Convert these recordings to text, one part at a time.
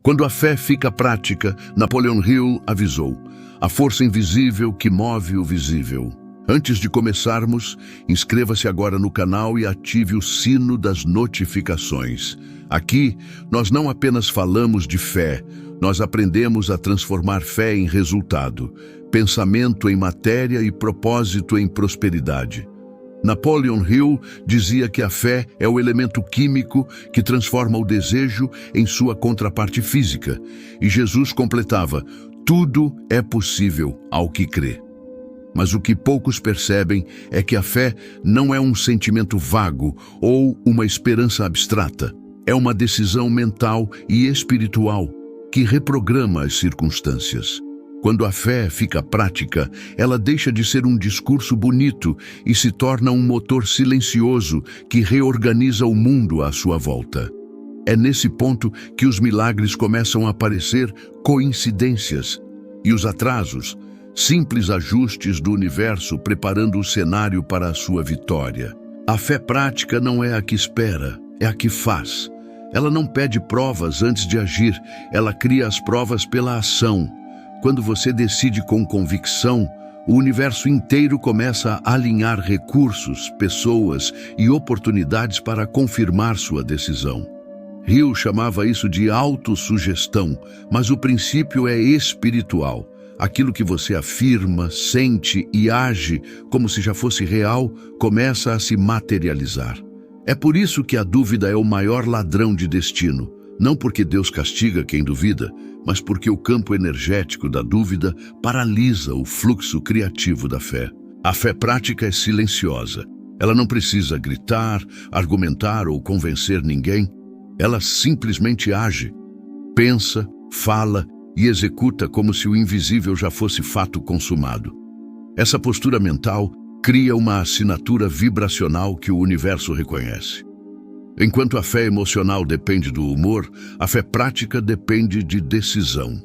Quando a fé fica prática, Napoleon Hill avisou: a força invisível que move o visível. Antes de começarmos, inscreva-se agora no canal e ative o sino das notificações. Aqui, nós não apenas falamos de fé, nós aprendemos a transformar fé em resultado, pensamento em matéria e propósito em prosperidade. Napoleon Hill dizia que a fé é o elemento químico que transforma o desejo em sua contraparte física. E Jesus completava: tudo é possível ao que crê. Mas o que poucos percebem é que a fé não é um sentimento vago ou uma esperança abstrata. É uma decisão mental e espiritual que reprograma as circunstâncias. Quando a fé fica prática, ela deixa de ser um discurso bonito e se torna um motor silencioso que reorganiza o mundo à sua volta. É nesse ponto que os milagres começam a parecer coincidências e os atrasos, simples ajustes do universo preparando o cenário para a sua vitória. A fé prática não é a que espera, é a que faz. Ela não pede provas antes de agir, ela cria as provas pela ação. Quando você decide com convicção, o universo inteiro começa a alinhar recursos, pessoas e oportunidades para confirmar sua decisão. Hill chamava isso de autossugestão, mas o princípio é espiritual. Aquilo que você afirma, sente e age como se já fosse real, começa a se materializar. É por isso que a dúvida é o maior ladrão de destino. Não porque Deus castiga quem duvida, mas porque o campo energético da dúvida paralisa o fluxo criativo da fé. A fé prática é silenciosa. Ela não precisa gritar, argumentar ou convencer ninguém. Ela simplesmente age, pensa, fala e executa como se o invisível já fosse fato consumado. Essa postura mental cria uma assinatura vibracional que o universo reconhece. Enquanto a fé emocional depende do humor, a fé prática depende de decisão.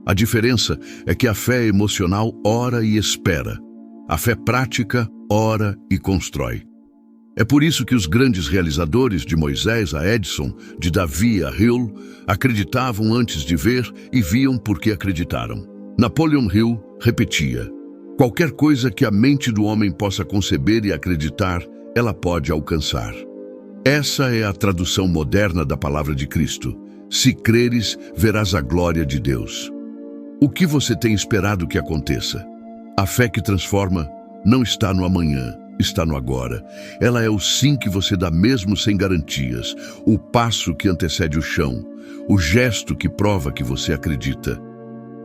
A diferença é que a fé emocional ora e espera. A fé prática ora e constrói. É por isso que os grandes realizadores, de Moisés a Edison, de Davi a Hill, acreditavam antes de ver e viam porque acreditaram. Napoleon Hill repetia: qualquer coisa que a mente do homem possa conceber e acreditar, ela pode alcançar. Essa é a tradução moderna da palavra de Cristo. Se creres, verás a glória de Deus. O que você tem esperado que aconteça? A fé que transforma não está no amanhã, está no agora. Ela é o sim que você dá mesmo sem garantias, o passo que antecede o chão, o gesto que prova que você acredita.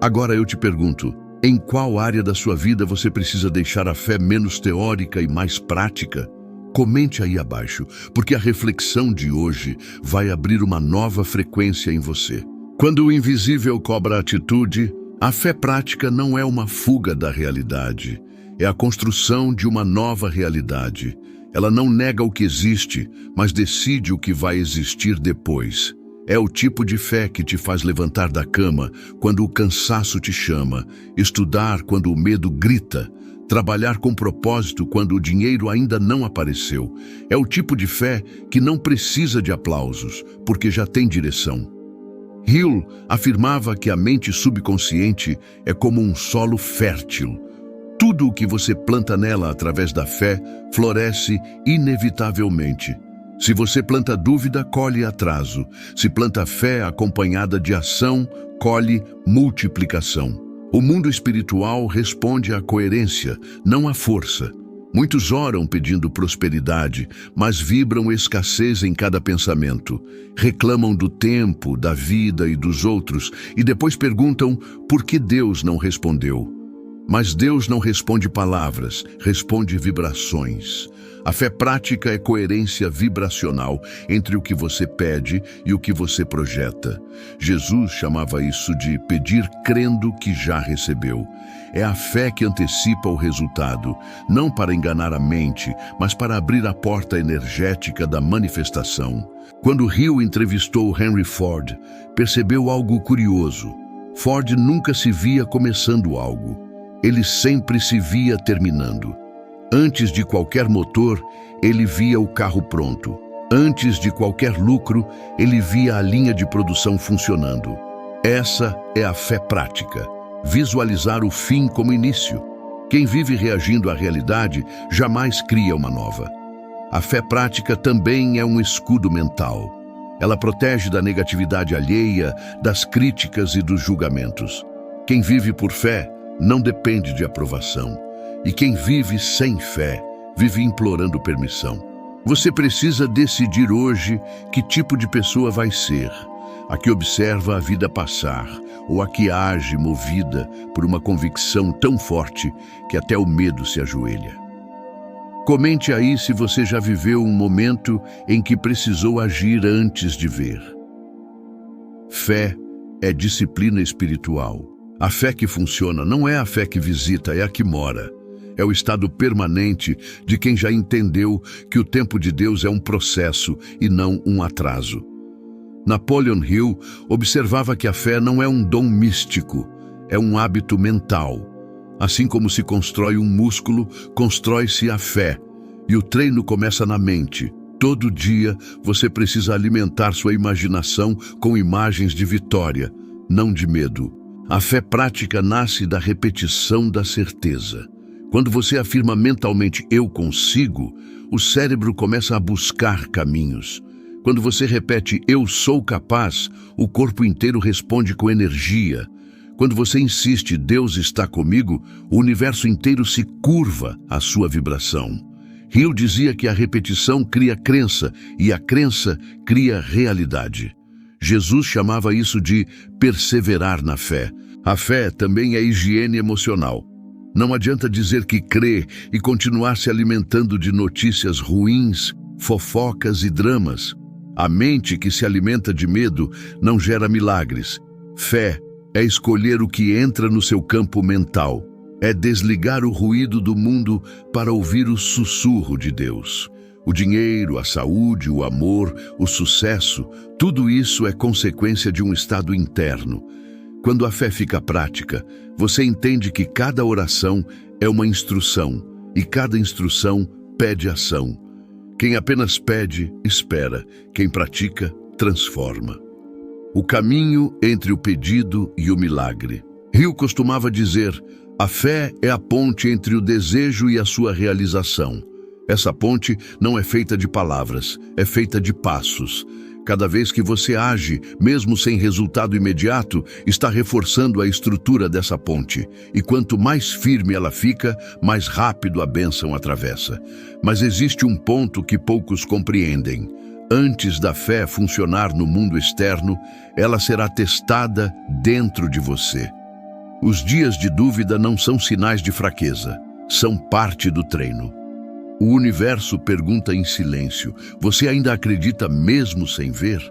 Agora eu te pergunto, em qual área da sua vida você precisa deixar a fé menos teórica e mais prática? Comente aí abaixo, porque a reflexão de hoje vai abrir uma nova frequência em você. Quando o invisível cobra atitude, a fé prática não é uma fuga da realidade, é a construção de uma nova realidade. Ela não nega o que existe, mas decide o que vai existir depois. É o tipo de fé que te faz levantar da cama quando o cansaço te chama, estudar quando o medo grita, trabalhar com propósito quando o dinheiro ainda não apareceu. É o tipo de fé que não precisa de aplausos, porque já tem direção. Hill afirmava que a mente subconsciente é como um solo fértil. Tudo o que você planta nela através da fé floresce inevitavelmente. Se você planta dúvida, colhe atraso. Se planta fé acompanhada de ação, colhe multiplicação. O mundo espiritual responde à coerência, não à força. Muitos oram pedindo prosperidade, mas vibram escassez em cada pensamento. Reclamam do tempo, da vida e dos outros e depois perguntam por que Deus não respondeu. Mas Deus não responde palavras, responde vibrações. A fé prática é coerência vibracional entre o que você pede e o que você projeta. Jesus chamava isso de pedir crendo que já recebeu. É a fé que antecipa o resultado, não para enganar a mente, mas para abrir a porta energética da manifestação. Quando Hill entrevistou Henry Ford, percebeu algo curioso. Ford nunca se via começando algo. Ele sempre se via terminando. Antes de qualquer motor, ele via o carro pronto. Antes de qualquer lucro, ele via a linha de produção funcionando. Essa é a fé prática. Visualizar o fim como início. Quem vive reagindo à realidade jamais cria uma nova. A fé prática também é um escudo mental. Ela protege da negatividade alheia, das críticas e dos julgamentos. Quem vive por fé não depende de aprovação. E quem vive sem fé, vive implorando permissão. Você precisa decidir hoje que tipo de pessoa vai ser. A que observa a vida passar, ou a que age movida por uma convicção tão forte que até o medo se ajoelha. Comente aí se você já viveu um momento em que precisou agir antes de ver. Fé é disciplina espiritual. A fé que funciona não é a fé que visita, é a que mora. É o estado permanente de quem já entendeu que o tempo de Deus é um processo e não um atraso. Napoleon Hill observava que a fé não é um dom místico, é um hábito mental. Assim como se constrói um músculo, constrói-se a fé. E o treino começa na mente. Todo dia você precisa alimentar sua imaginação com imagens de vitória, não de medo. A fé prática nasce da repetição da certeza. Quando você afirma mentalmente "eu consigo", o cérebro começa a buscar caminhos. Quando você repete "eu sou capaz", o corpo inteiro responde com energia. Quando você insiste "Deus está comigo", o universo inteiro se curva à sua vibração. Hill dizia que a repetição cria crença e a crença cria realidade. Jesus chamava isso de perseverar na fé. A fé também é higiene emocional. Não adianta dizer que crê e continuar se alimentando de notícias ruins, fofocas e dramas. A mente que se alimenta de medo não gera milagres. Fé é escolher o que entra no seu campo mental. É desligar o ruído do mundo para ouvir o sussurro de Deus. O dinheiro, a saúde, o amor, o sucesso, tudo isso é consequência de um estado interno. Quando a fé fica prática, você entende que cada oração é uma instrução e cada instrução pede ação. Quem apenas pede, espera. Quem pratica, transforma. O caminho entre o pedido e o milagre. Hill costumava dizer: a fé é a ponte entre o desejo e a sua realização. Essa ponte não é feita de palavras, é feita de passos. Cada vez que você age, mesmo sem resultado imediato, está reforçando a estrutura dessa ponte. E quanto mais firme ela fica, mais rápido a bênção atravessa. Mas existe um ponto que poucos compreendem. Antes da fé funcionar no mundo externo, ela será testada dentro de você. Os dias de dúvida não são sinais de fraqueza, são parte do treino. O universo pergunta em silêncio: você ainda acredita mesmo sem ver?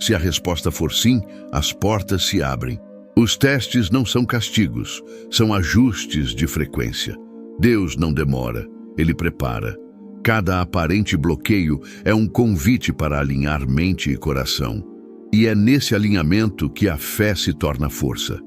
Se a resposta for sim, as portas se abrem. Os testes não são castigos, são ajustes de frequência. Deus não demora, Ele prepara. Cada aparente bloqueio é um convite para alinhar mente e coração. E é nesse alinhamento que a fé se torna força.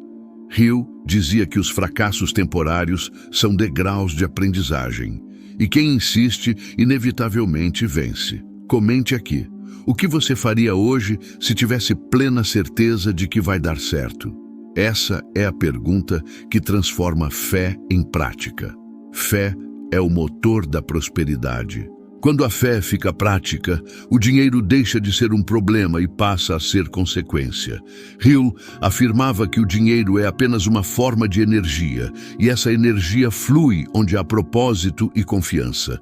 Hill dizia que os fracassos temporários são degraus de aprendizagem. E quem insiste, inevitavelmente vence. Comente aqui. O que você faria hoje se tivesse plena certeza de que vai dar certo? Essa é a pergunta que transforma fé em prática. Fé é o motor da prosperidade. Quando a fé fica prática, o dinheiro deixa de ser um problema e passa a ser consequência. Hill afirmava que o dinheiro é apenas uma forma de energia, e essa energia flui onde há propósito e confiança.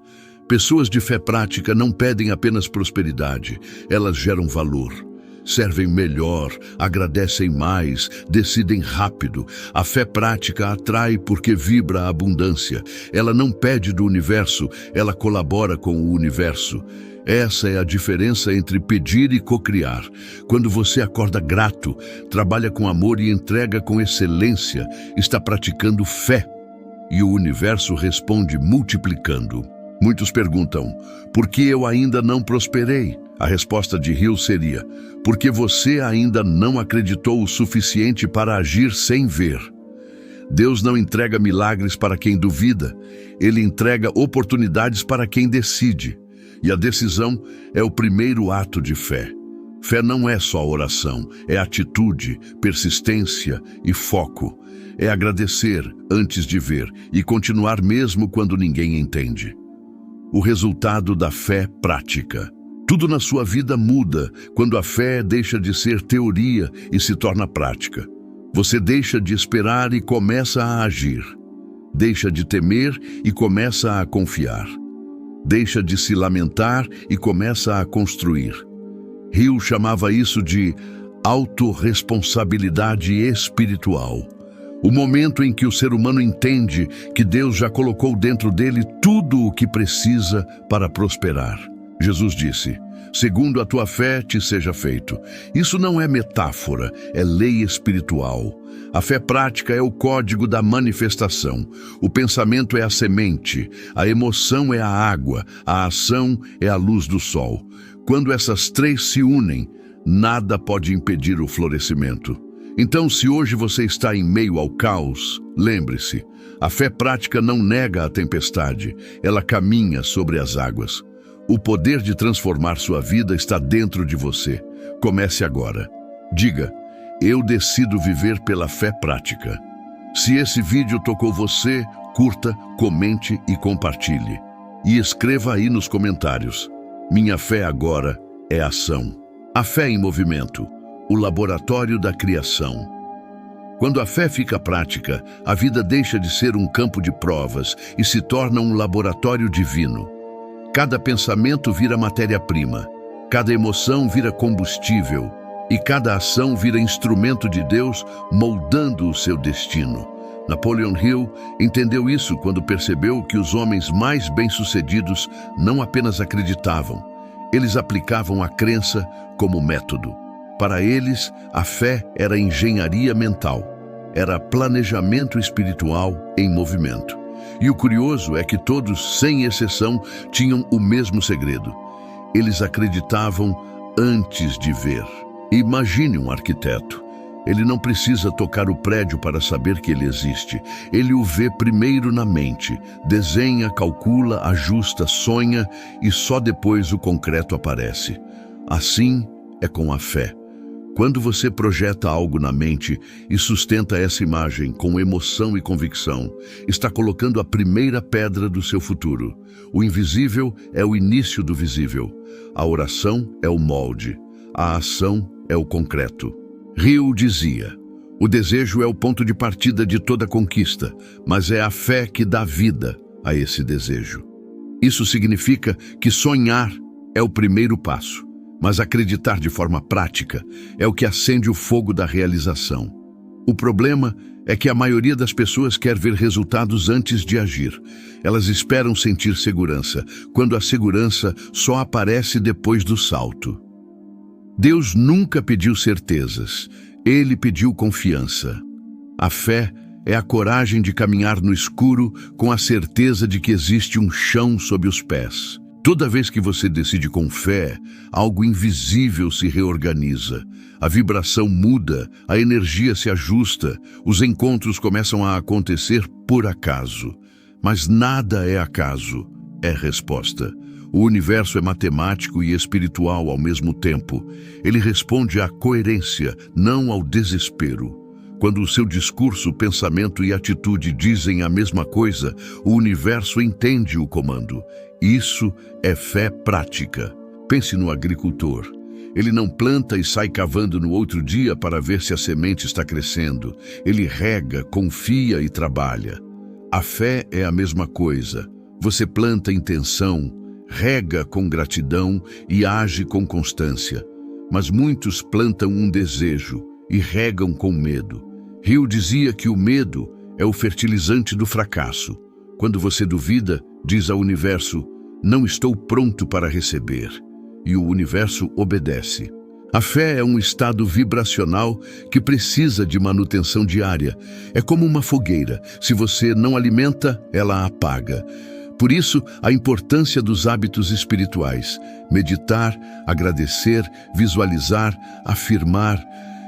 Pessoas de fé prática não pedem apenas prosperidade, elas geram valor. Servem melhor, agradecem mais, decidem rápido. A fé prática atrai porque vibra a abundância. Ela não pede do universo, ela colabora com o universo. Essa é a diferença entre pedir e cocriar. Quando você acorda grato, trabalha com amor e entrega com excelência, está praticando fé. E o universo responde multiplicando. Muitos perguntam: por que eu ainda não prosperei? A resposta de Hill seria: porque você ainda não acreditou o suficiente para agir sem ver. Deus não entrega milagres para quem duvida, Ele entrega oportunidades para quem decide. E a decisão é o primeiro ato de fé. Fé não é só oração, é atitude, persistência e foco. É agradecer antes de ver e continuar mesmo quando ninguém entende. O resultado da fé prática. Tudo na sua vida muda quando a fé deixa de ser teoria e se torna prática. Você deixa de esperar e começa a agir. Deixa de temer e começa a confiar. Deixa de se lamentar e começa a construir. Hill chamava isso de autorresponsabilidade espiritual. O momento em que o ser humano entende que Deus já colocou dentro dele tudo o que precisa para prosperar. Jesus disse: segundo a tua fé te seja feito. Isso não é metáfora, é lei espiritual. A fé prática é o código da manifestação. O pensamento é a semente, a emoção é a água, a ação é a luz do sol. Quando essas três se unem, nada pode impedir o florescimento. Então, se hoje você está em meio ao caos, lembre-se, a fé prática não nega a tempestade, ela caminha sobre as águas. O poder de transformar sua vida está dentro de você. Comece agora. Diga: eu decido viver pela fé prática. Se esse vídeo tocou você, curta, comente e compartilhe. E escreva aí nos comentários: minha fé agora é ação. A fé em movimento, o laboratório da criação. Quando a fé fica prática, a vida deixa de ser um campo de provas e se torna um laboratório divino. Cada pensamento vira matéria-prima, cada emoção vira combustível e cada ação vira instrumento de Deus moldando o seu destino. Napoleon Hill entendeu isso quando percebeu que os homens mais bem-sucedidos não apenas acreditavam, eles aplicavam a crença como método. Para eles, a fé era engenharia mental, era planejamento espiritual em movimento. E o curioso é que todos, sem exceção, tinham o mesmo segredo. Eles acreditavam antes de ver. Imagine um arquiteto. Ele não precisa tocar o prédio para saber que ele existe. Ele o vê primeiro na mente, desenha, calcula, ajusta, sonha e só depois o concreto aparece. Assim é com a fé. Quando você projeta algo na mente e sustenta essa imagem com emoção e convicção, está colocando a primeira pedra do seu futuro. O invisível é o início do visível. A oração é o molde. A ação é o concreto. Hill dizia: o desejo é o ponto de partida de toda conquista, mas é a fé que dá vida a esse desejo. Isso significa que sonhar é o primeiro passo. Mas acreditar de forma prática é o que acende o fogo da realização. O problema é que a maioria das pessoas quer ver resultados antes de agir. Elas esperam sentir segurança, quando a segurança só aparece depois do salto. Deus nunca pediu certezas, Ele pediu confiança. A fé é a coragem de caminhar no escuro com a certeza de que existe um chão sob os pés. Toda vez que você decide com fé, algo invisível se reorganiza. A vibração muda, a energia se ajusta, os encontros começam a acontecer por acaso. Mas nada é acaso, é resposta. O universo é matemático e espiritual ao mesmo tempo. Ele responde à coerência, não ao desespero. Quando o seu discurso, pensamento e atitude dizem a mesma coisa, o universo entende o comando. Isso é fé prática. Pense no agricultor. Ele não planta e sai cavando no outro dia para ver se a semente está crescendo. Ele rega, confia e trabalha. A fé é a mesma coisa. Você planta intenção, rega com gratidão e age com constância. Mas muitos plantam um desejo e regam com medo. Hill dizia que o medo é o fertilizante do fracasso. Quando você duvida, diz ao universo: não estou pronto para receber. E o universo obedece. A fé é um estado vibracional que precisa de manutenção diária. É como uma fogueira. Se você não alimenta, ela apaga. Por isso, a importância dos hábitos espirituais. Meditar, agradecer, visualizar, afirmar.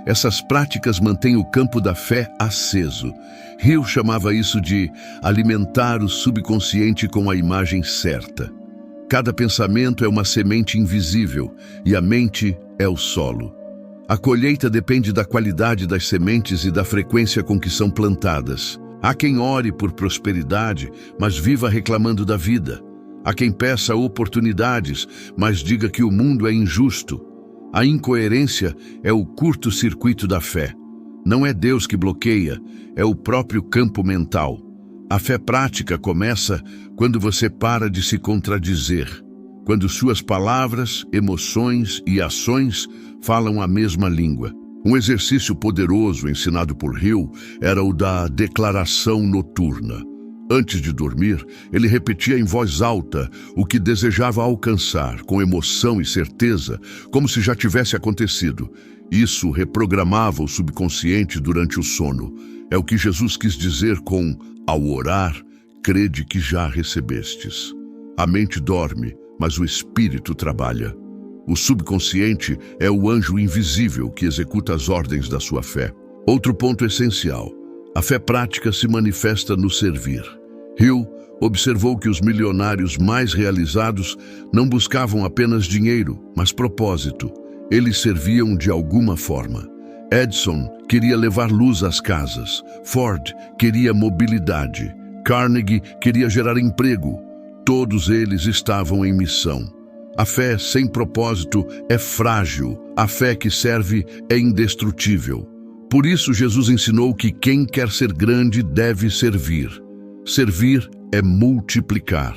Essas práticas mantêm o campo da fé aceso. Hill chamava isso de alimentar o subconsciente com a imagem certa. Cada pensamento é uma semente invisível e a mente é o solo. A colheita depende da qualidade das sementes e da frequência com que são plantadas. Há quem ore por prosperidade, mas viva reclamando da vida. Há quem peça oportunidades, mas diga que o mundo é injusto. A incoerência é o curto-circuito da fé. Não é Deus que bloqueia, é o próprio campo mental. A fé prática começa quando você para de se contradizer, quando suas palavras, emoções e ações falam a mesma língua. Um exercício poderoso ensinado por Hill era o da declaração noturna. Antes de dormir, ele repetia em voz alta o que desejava alcançar, com emoção e certeza, como se já tivesse acontecido. Isso reprogramava o subconsciente durante o sono. É o que Jesus quis dizer com: ao orar, crede que já recebestes. A mente dorme, mas o espírito trabalha. O subconsciente é o anjo invisível que executa as ordens da sua fé. Outro ponto essencial: a fé prática se manifesta no servir. Hill observou que os milionários mais realizados não buscavam apenas dinheiro, mas propósito. Eles serviam de alguma forma. Edison queria levar luz às casas. Ford queria mobilidade. Carnegie queria gerar emprego. Todos eles estavam em missão. A fé sem propósito é frágil. A fé que serve é indestrutível. Por isso, Jesus ensinou que quem quer ser grande deve servir. Servir é multiplicar.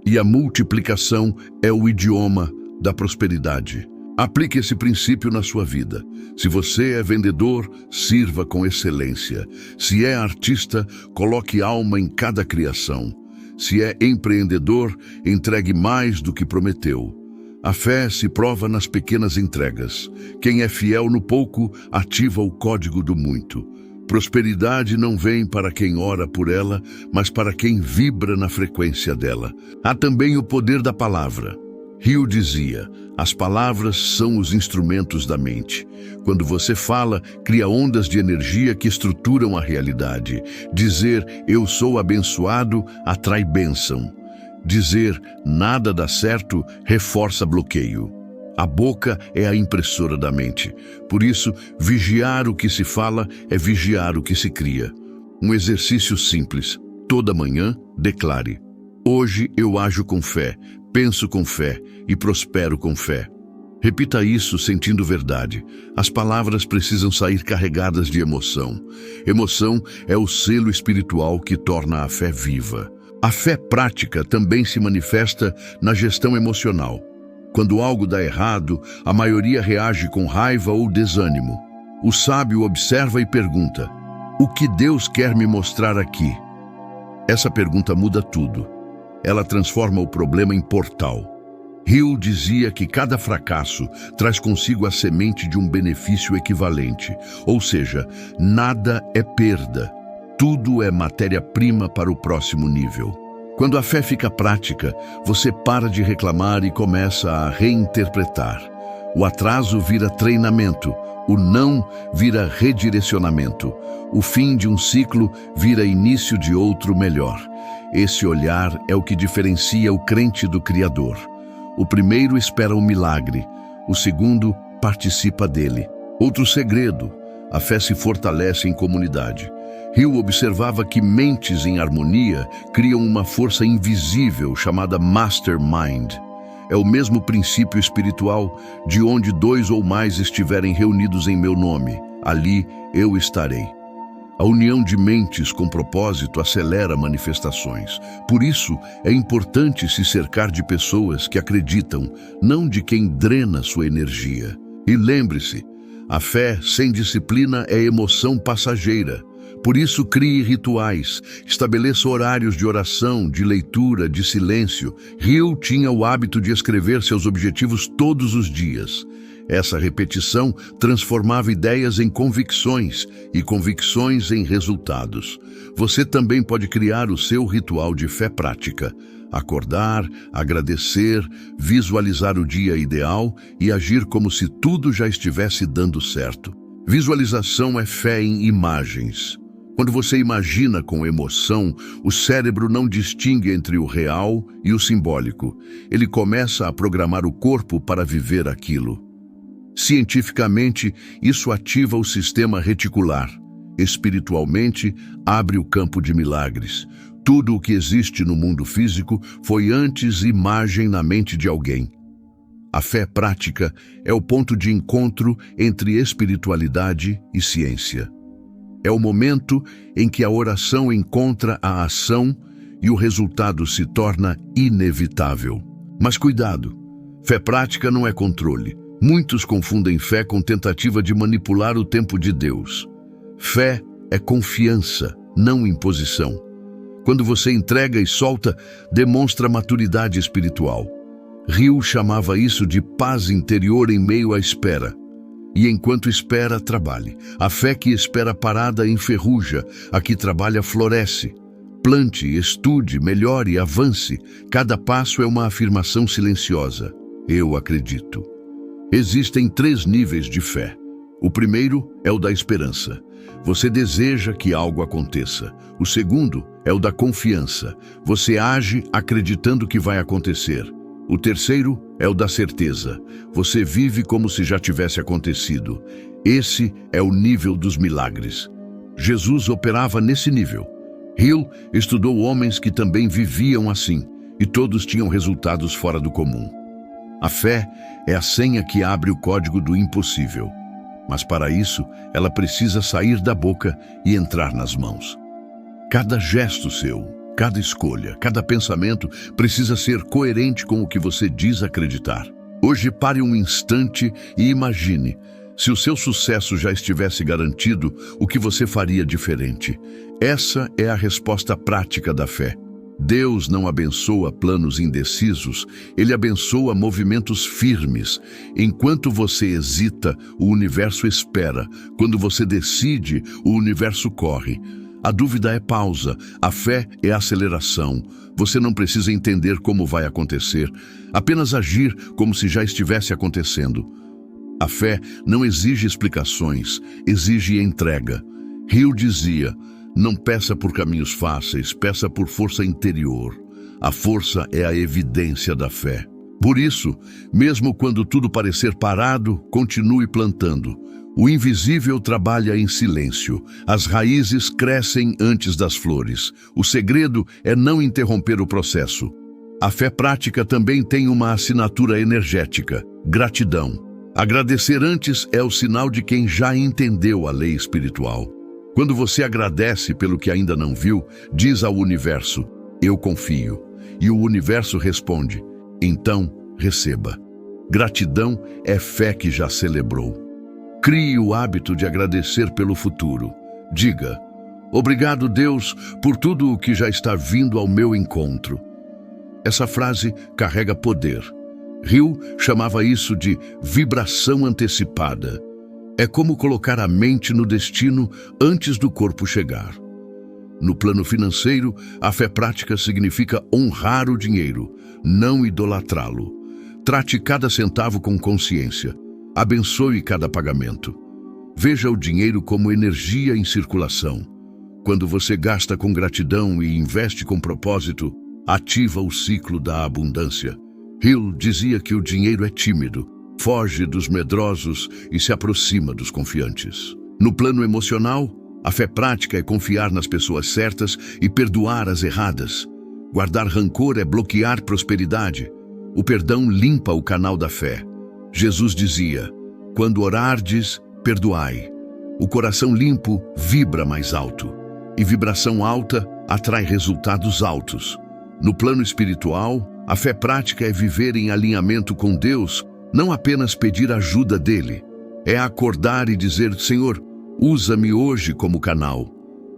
E a multiplicação é o idioma da prosperidade. Aplique esse princípio na sua vida. Se você é vendedor, sirva com excelência. Se é artista, coloque alma em cada criação. Se é empreendedor, entregue mais do que prometeu. A fé se prova nas pequenas entregas. Quem é fiel no pouco, ativa o código do muito. Prosperidade não vem para quem ora por ela, mas para quem vibra na frequência dela. Há também o poder da palavra. Hill dizia: as palavras são os instrumentos da mente. Quando você fala, cria ondas de energia que estruturam a realidade. Dizer "eu sou abençoado" atrai bênção. Dizer "nada dá certo" reforça bloqueio. A boca é a impressora da mente. Por isso, vigiar o que se fala é vigiar o que se cria. Um exercício simples. Toda manhã, declare: hoje eu ajo com fé, penso com fé e prospero com fé. Repita isso sentindo verdade. As palavras precisam sair carregadas de emoção. Emoção é o selo espiritual que torna a fé viva. A fé prática também se manifesta na gestão emocional. Quando algo dá errado, a maioria reage com raiva ou desânimo. O sábio observa e pergunta: o que Deus quer me mostrar aqui? Essa pergunta muda tudo. Ela transforma o problema em portal. Hill dizia que cada fracasso traz consigo a semente de um benefício equivalente, ou seja, nada é perda, tudo é matéria-prima para o próximo nível. Quando a fé fica prática, você para de reclamar e começa a reinterpretar. O atraso vira treinamento, o não vira redirecionamento, o fim de um ciclo vira início de outro melhor. Esse olhar é o que diferencia o crente do Criador. O primeiro espera um milagre, o segundo participa dele. Outro segredo: a fé se fortalece em comunidade. Hill observava que mentes em harmonia criam uma força invisível chamada mastermind. É o mesmo princípio espiritual: de onde 2 ou mais estiverem reunidos em meu nome, ali eu estarei. A união de mentes com propósito acelera manifestações. Por isso, é importante se cercar de pessoas que acreditam, não de quem drena sua energia. E lembre-se, a fé sem disciplina é emoção passageira. Por isso, crie rituais, estabeleça horários de oração, de leitura, de silêncio. Hill tinha o hábito de escrever seus objetivos todos os dias. Essa repetição transformava ideias em convicções e convicções em resultados. Você também pode criar o seu ritual de fé prática. Acordar, agradecer, visualizar o dia ideal e agir como se tudo já estivesse dando certo. Visualização é fé em imagens. Quando você imagina com emoção, o cérebro não distingue entre o real e o simbólico. Ele começa a programar o corpo para viver aquilo. Cientificamente, isso ativa o sistema reticular. Espiritualmente, abre o campo de milagres. Tudo o que existe no mundo físico foi antes imagem na mente de alguém. A fé prática é o ponto de encontro entre espiritualidade e ciência. É o momento em que a oração encontra a ação e o resultado se torna inevitável. Mas cuidado, fé prática não é controle. Muitos confundem fé com tentativa de manipular o tempo de Deus. Fé é confiança, não imposição. Quando você entrega e solta, demonstra maturidade espiritual. Hill chamava isso de paz interior em meio à espera. E enquanto espera, trabalhe. A fé que espera parada enferruja, a que trabalha floresce. Plante, estude, melhore, avance. Cada passo é uma afirmação silenciosa. Eu acredito. Existem 3 níveis de fé. O primeiro é o da esperança. Você deseja que algo aconteça. O segundo é o da confiança. Você age acreditando que vai acontecer. O terceiro é o da certeza. Você vive como se já tivesse acontecido. Esse é o nível dos milagres. Jesus operava nesse nível. Hill estudou homens que também viviam assim, e todos tinham resultados fora do comum. A fé é a senha que abre o código do impossível. Mas para isso, ela precisa sair da boca e entrar nas mãos. Cada gesto seu, cada escolha, cada pensamento precisa ser coerente com o que você diz acreditar. Hoje pare um instante e imagine, se o seu sucesso já estivesse garantido, o que você faria diferente? Essa é a resposta prática da fé. Deus não abençoa planos indecisos, Ele abençoa movimentos firmes. Enquanto você hesita, o universo espera. Quando você decide, o universo corre. A dúvida é pausa, a fé é aceleração. Você não precisa entender como vai acontecer, apenas agir como se já estivesse acontecendo. A fé não exige explicações, exige entrega. Hill dizia: não peça por caminhos fáceis, peça por força interior. A força é a evidência da fé. Por isso, mesmo quando tudo parecer parado, continue plantando. O invisível trabalha em silêncio. As raízes crescem antes das flores. O segredo é não interromper o processo. A fé prática também tem uma assinatura energética: gratidão. Agradecer antes é o sinal de quem já entendeu a lei espiritual. Quando você agradece pelo que ainda não viu, diz ao universo: eu confio. E o universo responde: então receba. Gratidão é fé que já celebrou. Crie o hábito de agradecer pelo futuro. Diga: obrigado, Deus, por tudo o que já está vindo ao meu encontro. Essa frase carrega poder. Hill chamava isso de vibração antecipada. É como colocar a mente no destino antes do corpo chegar. No plano financeiro, a fé prática significa honrar o dinheiro, não idolatrá-lo. Trate cada centavo com consciência. Abençoe cada pagamento. Veja o dinheiro como energia em circulação. Quando você gasta com gratidão e investe com propósito, ativa o ciclo da abundância. Hill dizia que o dinheiro é tímido, foge dos medrosos e se aproxima dos confiantes. No plano emocional, a fé prática é confiar nas pessoas certas e perdoar as erradas. Guardar rancor é bloquear prosperidade. O perdão limpa o canal da fé. Jesus dizia: quando orardes, perdoai. O coração limpo vibra mais alto, e vibração alta atrai resultados altos. No plano espiritual, a fé prática é viver em alinhamento com Deus, não apenas pedir ajuda dele. É acordar e dizer: Senhor, usa-me hoje como canal.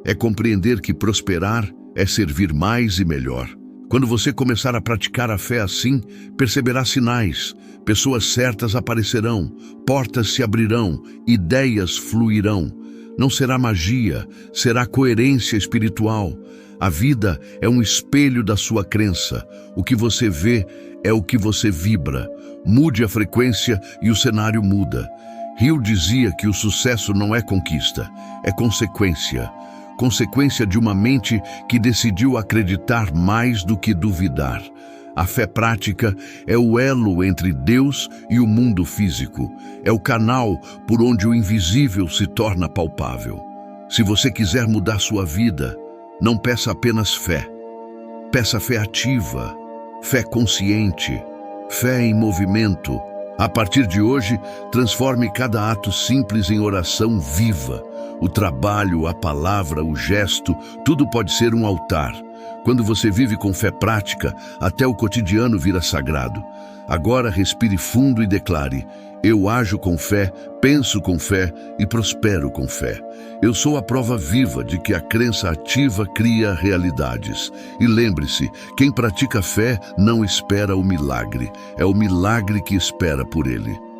É compreender que prosperar é servir mais e melhor. Quando você começar a praticar a fé assim, perceberá sinais. Pessoas certas aparecerão, portas se abrirão, ideias fluirão. Não será magia, será coerência espiritual. A vida é um espelho da sua crença. O que você vê é o que você vibra. Mude a frequência e o cenário muda. Hill dizia que o sucesso não é conquista, é consequência. consequência de uma mente que decidiu acreditar mais do que duvidar. A fé prática é o elo entre Deus e o mundo físico. É o canal por onde o invisível se torna palpável. Se você quiser mudar sua vida, não peça apenas fé. Peça fé ativa, fé consciente, fé em movimento. A partir de hoje, transforme cada ato simples em oração viva. O trabalho, a palavra, o gesto, tudo pode ser um altar. Quando você vive com fé prática, até o cotidiano vira sagrado. Agora respire fundo e declare: eu ajo com fé, penso com fé e prospero com fé. Eu sou a prova viva de que a crença ativa cria realidades. E lembre-se, quem pratica fé não espera o milagre, é o milagre que espera por ele.